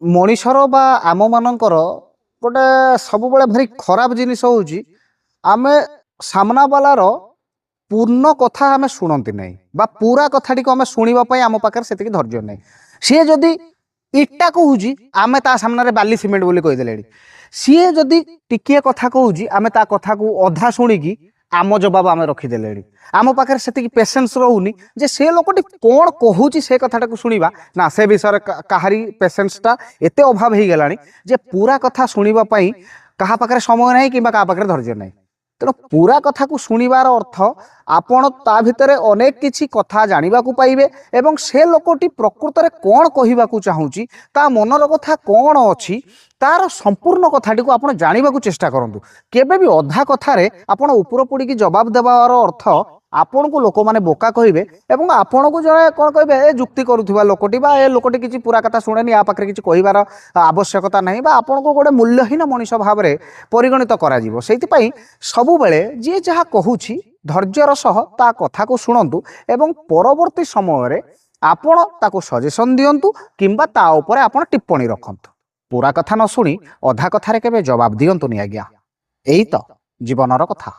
ମଣିଷର ବା ଆମମାନଙ୍କର ଗୋଟେ ସବୁବେଳେ ଭାରି ଖରାପ ଜିନିଷ ହେଉଛି ଆମେ ସାମ୍ନା ବାଲାର ପୂର୍ଣ୍ଣ କଥା ଆମେ ଶୁଣନ୍ତି ନାହିଁ ବା ପୁରା କଥାଟିକୁ ଆମେ ଶୁଣିବା ପାଇଁ ଆମ ପାଖରେ ସେତିକି ଧୈର୍ଯ୍ୟ ନାହିଁ। ସିଏ ଯଦି ଇଟା କହୁଛି ଆମେ ତା ସାମ୍ନାରେ ବାଲି ସିମେଣ୍ଟ ବୋଲି କହିଦେଲେଣି। ସିଏ ଯଦି ଟିକିଏ କଥା କହୁଛି ଆମେ ତା କଥାକୁ ଅଧା ଶୁଣିକି ଆମ ଜବାବ ଆମେ ରଖିଦେଲେଣି। ଆମ ପାଖରେ ସେତିକି ପେସେନ୍ସ ରହୁନି ଯେ ସେ ଲୋକଟି କ'ଣ କହୁଛି ସେ କଥାଟାକୁ ଶୁଣିବା। ନା ସେ ବିଷୟରେ କାହାରି ପେସେନ୍ସଟା ଏତେ ଅଭାବ ହେଇଗଲାଣି ଯେ ପୁରା କଥା ଶୁଣିବା ପାଇଁ କାହା ପାଖରେ ସମୟ ନାହିଁ କିମ୍ବା କାହା ପାଖରେ ଧୈର୍ଯ୍ୟ ନାହିଁ। ତେଣୁ ପୁରା କଥାକୁ ଶୁଣିବାର ଅର୍ଥ ଆପଣ ତା ଭିତରେ ଅନେକ କିଛି କଥା ଜାଣିବାକୁ ପାଇବେ ଏବଂ ସେ ଲୋକଟି ପ୍ରକୃତରେ କ'ଣ କହିବାକୁ ଚାହୁଁଛି, ତା ମନର କଥା କ'ଣ ଅଛି, ତାର ସମ୍ପୂର୍ଣ୍ଣ କଥାଟିକୁ ଆପଣ ଜାଣିବାକୁ ଚେଷ୍ଟା କରନ୍ତୁ। କେବେ ବି ଅଧା କଥାରେ ଆପଣ ଉପର ପଡ଼ିକି ଜବାବ ଦେବାର ଅର୍ଥ ଆପଣଙ୍କୁ ଲୋକମାନେ ବୋକା କହିବେ ଏବଂ ଆପଣଙ୍କୁ ଜଣେ କ'ଣ କହିବେ, ଏ ଯୁକ୍ତି କରୁଥିବା ଲୋକଟି ବା ଏ ଲୋକଟି କିଛି ପୁରା କଥା ଶୁଣେନି, ଆ ପାଖରେ କିଛି କହିବାର ଆବଶ୍ୟକତା ନାହିଁ ବା ଆପଣଙ୍କୁ ଗୋଟେ ମୂଲ୍ୟହୀନ ମଣିଷ ଭାବରେ ପରିଗଣିତ କରାଯିବ। ସେଇଥିପାଇଁ ସବୁବେଳେ ଯିଏ ଯାହା କହୁଛି ଧୈର୍ଯ୍ୟର ସହ ତା କଥାକୁ ଶୁଣନ୍ତୁ ଏବଂ ପରବର୍ତ୍ତୀ ସମୟରେ ଆପଣ ତାକୁ ସଜେସନ୍ ଦିଅନ୍ତୁ କିମ୍ବା ତା ଉପରେ ଆପଣ ଟିପ୍ପଣୀ ରଖନ୍ତୁ। ପୁରା କଥା ନ ଶୁଣି ଅଧା କଥାରେ କେବେ ଜବାବ ଦିଅନ୍ତୁନି ଆଜ୍ଞା। ଏଇ ତ ଜୀବନର କଥା।